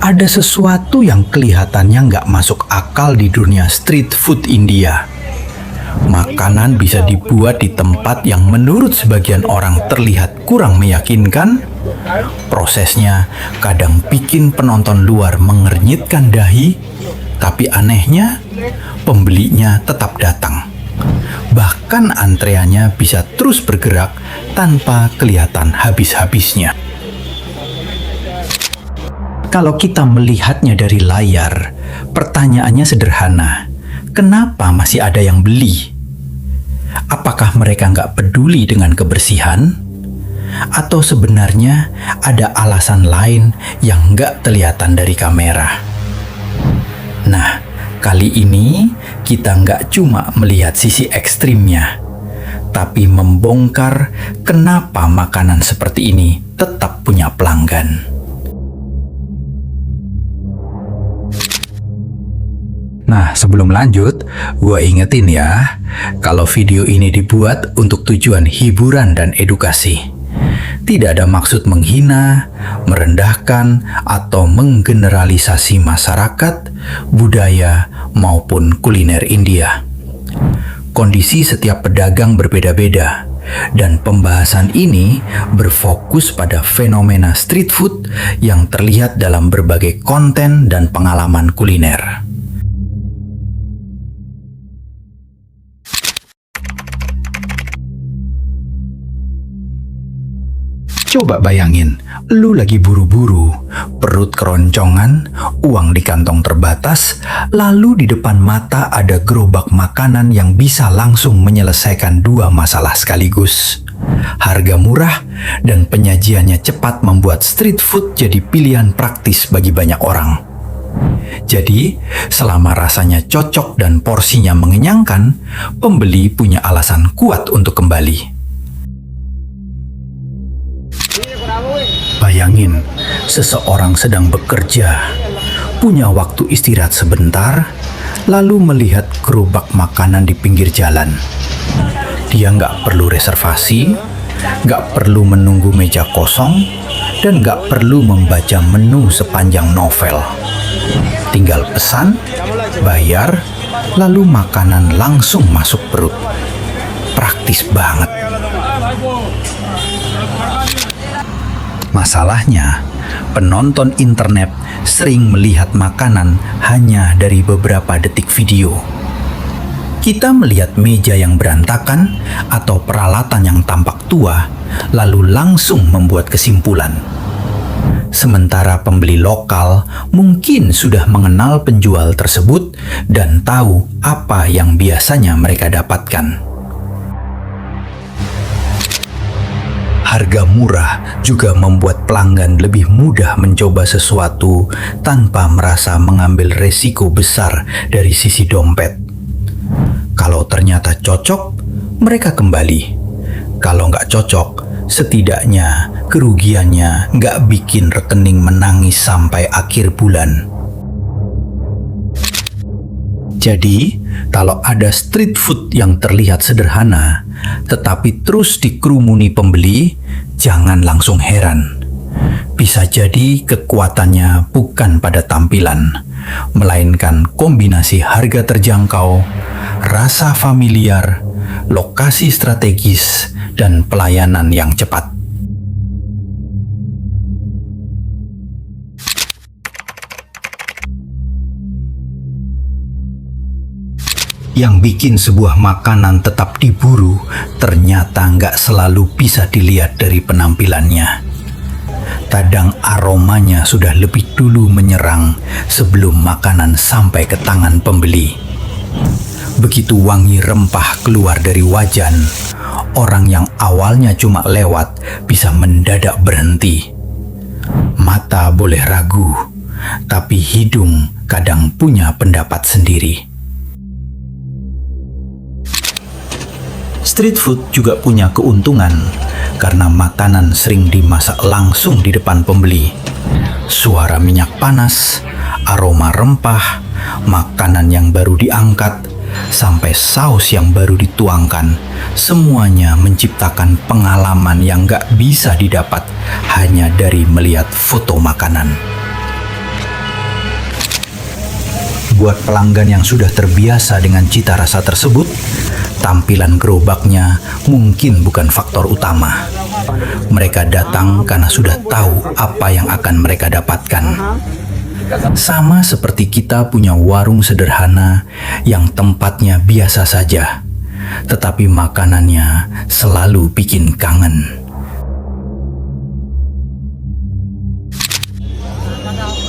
Ada sesuatu yang kelihatannya nggak masuk akal di dunia street food India. Makanan bisa dibuat di tempat yang menurut sebagian orang terlihat kurang meyakinkan. Prosesnya kadang bikin penonton luar mengernyitkan dahi, tapi anehnya pembelinya tetap datang. Bahkan antreannya bisa terus bergerak tanpa kelihatan habis-habisnya. Kalau kita melihatnya dari layar, pertanyaannya sederhana. Kenapa masih ada yang beli? Apakah mereka nggak peduli dengan kebersihan? Atau sebenarnya ada alasan lain yang nggak kelihatan dari kamera? Nah, kali ini kita nggak cuma melihat sisi ekstrimnya, tapi membongkar kenapa makanan seperti ini tetap punya pelanggan. Nah, sebelum lanjut, gue ingetin ya, kalau video ini dibuat untuk tujuan hiburan dan edukasi. Tidak ada maksud menghina, merendahkan, atau menggeneralisasi masyarakat, budaya, maupun kuliner India. Kondisi setiap pedagang berbeda-beda, dan pembahasan ini berfokus pada fenomena street food yang terlihat dalam berbagai konten dan pengalaman kuliner. Coba bayangin, lu lagi buru-buru, perut keroncongan, uang di kantong terbatas, lalu di depan mata ada gerobak makanan yang bisa langsung menyelesaikan dua masalah sekaligus. Harga murah dan penyajiannya cepat membuat street food jadi pilihan praktis bagi banyak orang. Jadi, selama rasanya cocok dan porsinya mengenyangkan, pembeli punya alasan kuat untuk kembali. Bayangin, seseorang sedang bekerja, punya waktu istirahat sebentar, lalu melihat gerobak makanan di pinggir jalan. Dia nggak perlu reservasi, nggak perlu menunggu meja kosong, dan nggak perlu membaca menu sepanjang novel. Tinggal pesan, bayar, lalu makanan langsung masuk perut. Praktis banget. Masalahnya, penonton internet sering melihat makanan hanya dari beberapa detik video. Kita melihat meja yang berantakan atau peralatan yang tampak tua, lalu langsung membuat kesimpulan. Sementara pembeli lokal mungkin sudah mengenal penjual tersebut dan tahu apa yang biasanya mereka dapatkan. Harga murah juga membuat pelanggan lebih mudah mencoba sesuatu tanpa merasa mengambil resiko besar dari sisi dompet. Kalau ternyata cocok, mereka kembali. Kalau nggak cocok, setidaknya kerugiannya nggak bikin rekening menangis sampai akhir bulan. Jadi, kalau ada street food yang terlihat sederhana, tetapi terus dikerumuni pembeli, jangan langsung heran. Bisa jadi kekuatannya bukan pada tampilan, melainkan kombinasi harga terjangkau, rasa familiar, lokasi strategis, dan pelayanan yang cepat. Yang bikin sebuah makanan tetap diburu ternyata nggak selalu bisa dilihat dari penampilannya. Kadang aromanya sudah lebih dulu menyerang sebelum makanan sampai ke tangan pembeli. Begitu wangi rempah keluar dari wajan, orang yang awalnya cuma lewat bisa mendadak berhenti. Mata boleh ragu, tapi hidung kadang punya pendapat sendiri. Street food juga punya keuntungan karena makanan sering dimasak langsung di depan pembeli. Suara minyak panas, aroma rempah, makanan yang baru diangkat, sampai saus yang baru dituangkan, semuanya menciptakan pengalaman yang gak bisa didapat hanya dari melihat foto makanan. Buat pelanggan yang sudah terbiasa dengan cita rasa tersebut, tampilan gerobaknya mungkin bukan faktor utama. Mereka datang karena sudah tahu apa yang akan mereka dapatkan. Sama seperti kita punya warung sederhana yang tempatnya biasa saja, tetapi makanannya selalu bikin kangen.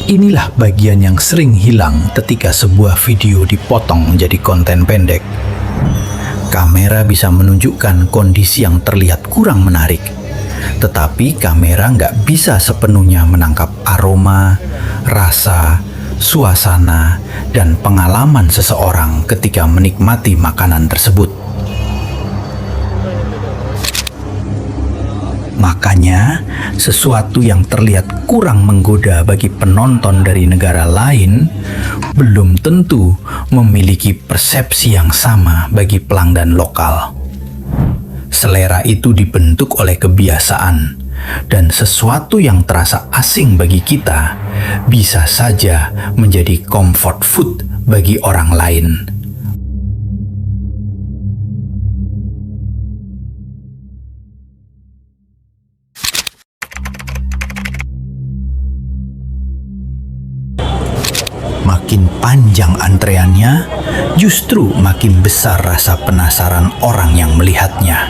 Inilah bagian yang sering hilang ketika sebuah video dipotong menjadi konten pendek. Kamera bisa menunjukkan kondisi yang terlihat kurang menarik, tetapi kamera nggak bisa sepenuhnya menangkap aroma, rasa, suasana, dan pengalaman seseorang ketika menikmati makanan tersebut. Makanya, sesuatu yang terlihat kurang menggoda bagi penonton dari negara lain belum tentu memiliki persepsi yang sama bagi pelanggan lokal. Selera itu dibentuk oleh kebiasaan, dan sesuatu yang terasa asing bagi kita bisa saja menjadi comfort food bagi orang lain. Makin panjang antreannya, justru makin besar rasa penasaran orang yang melihatnya.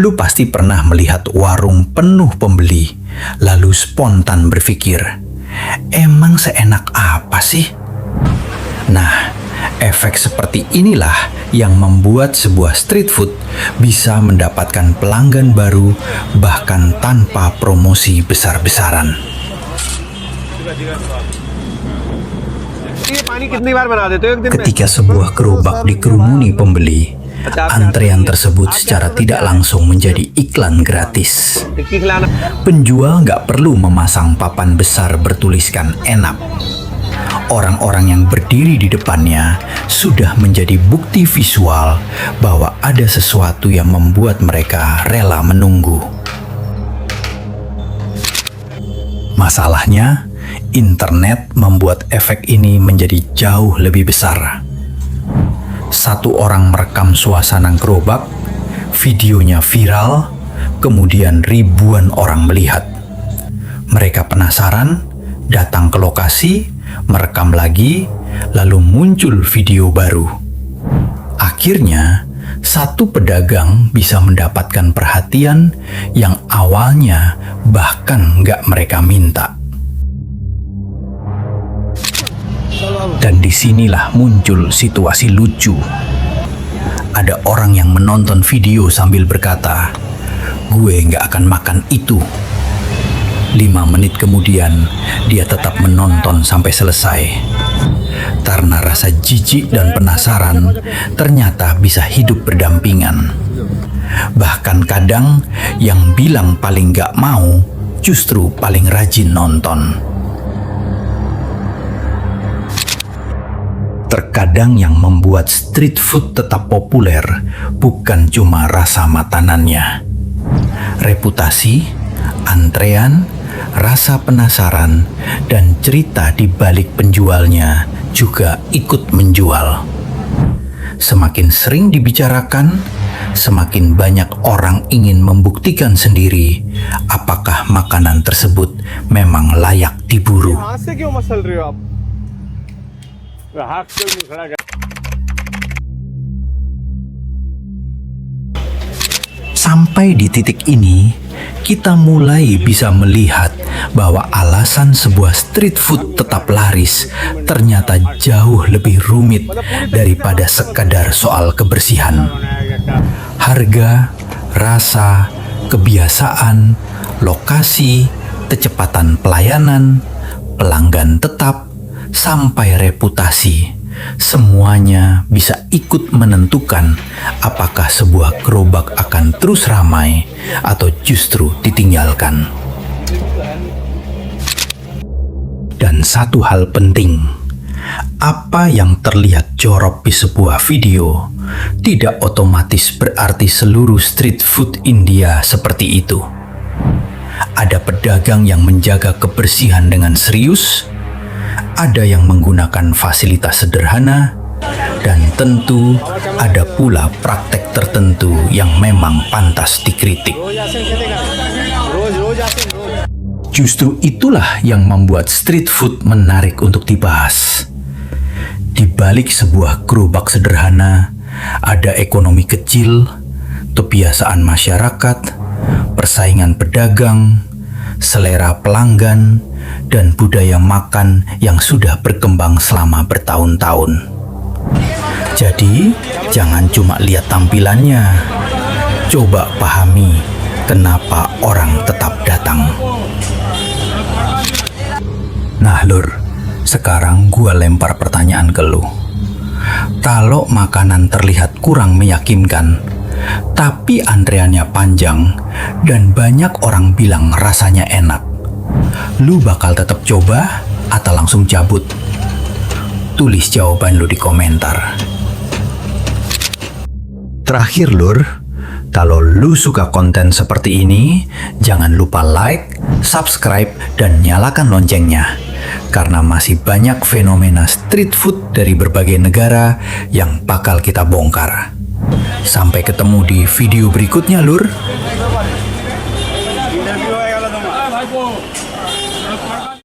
Lu pasti pernah melihat warung penuh pembeli, lalu spontan berpikir, emang seenak apa sih? Nah, efek seperti inilah yang membuat sebuah street food bisa mendapatkan pelanggan baru bahkan tanpa promosi besar-besaran. Ketika sebuah gerobak dikerumuni pembeli, antrean tersebut secara tidak langsung menjadi iklan gratis. Penjual nggak perlu memasang papan besar bertuliskan enak. Orang-orang yang berdiri di depannya sudah menjadi bukti visual bahwa ada sesuatu yang membuat mereka rela menunggu. Masalahnya, internet membuat efek ini menjadi jauh lebih besar. Satu orang merekam suasana gerobak, videonya viral, kemudian ribuan orang melihat. Mereka penasaran, datang ke lokasi, merekam lagi, lalu muncul video baru. Akhirnya, satu pedagang bisa mendapatkan perhatian yang awalnya bahkan nggak mereka minta. Dan disinilah muncul situasi lucu. Ada orang yang menonton video sambil berkata, "Gue nggak akan makan itu." 5 menit kemudian, dia tetap menonton sampai selesai. Karena rasa jijik dan penasaran ternyata bisa hidup berdampingan. Bahkan kadang yang bilang paling nggak mau justru paling rajin nonton. Terkadang yang membuat street food tetap populer bukan cuma rasa makanannya. Reputasi, antrean, rasa penasaran, dan cerita di balik penjualnya juga ikut menjual. Semakin sering dibicarakan, semakin banyak orang ingin membuktikan sendiri apakah makanan tersebut memang layak diburu. Sampai di titik ini, kita mulai bisa melihat bahwa alasan sebuah street food tetap laris ternyata jauh lebih rumit daripada sekadar soal kebersihan. Harga, rasa, kebiasaan, lokasi, kecepatan pelayanan, pelanggan tetap, sampai reputasi, semuanya bisa ikut menentukan apakah sebuah gerobak akan terus ramai atau justru ditinggalkan. Dan satu hal penting, Apa yang terlihat jorok di sebuah video tidak otomatis berarti seluruh street food India seperti itu. Ada pedagang yang menjaga kebersihan dengan serius, ada yang menggunakan fasilitas sederhana, dan tentu ada pula praktek tertentu yang memang pantas dikritik. Justru itulah yang membuat street food menarik untuk dibahas. Di balik sebuah gerobak sederhana, ada ekonomi kecil, kebiasaan masyarakat, persaingan pedagang, selera pelanggan, dan budaya makan yang sudah berkembang selama bertahun-tahun. Jadi, jangan cuma lihat tampilannya. Coba pahami kenapa orang tetap datang. Nah, Lur, sekarang gua lempar pertanyaan ke lu. Kalau makanan terlihat kurang meyakinkan, tapi antreannya panjang dan banyak orang bilang rasanya enak, lu bakal tetap coba atau langsung cabut? Tulis jawaban lu di komentar. Terakhir, Lur, kalau lu suka konten seperti ini, jangan lupa like, subscribe, dan nyalakan loncengnya. Karena masih banyak fenomena street food dari berbagai negara yang bakal kita bongkar. Sampai ketemu di video berikutnya, Lur.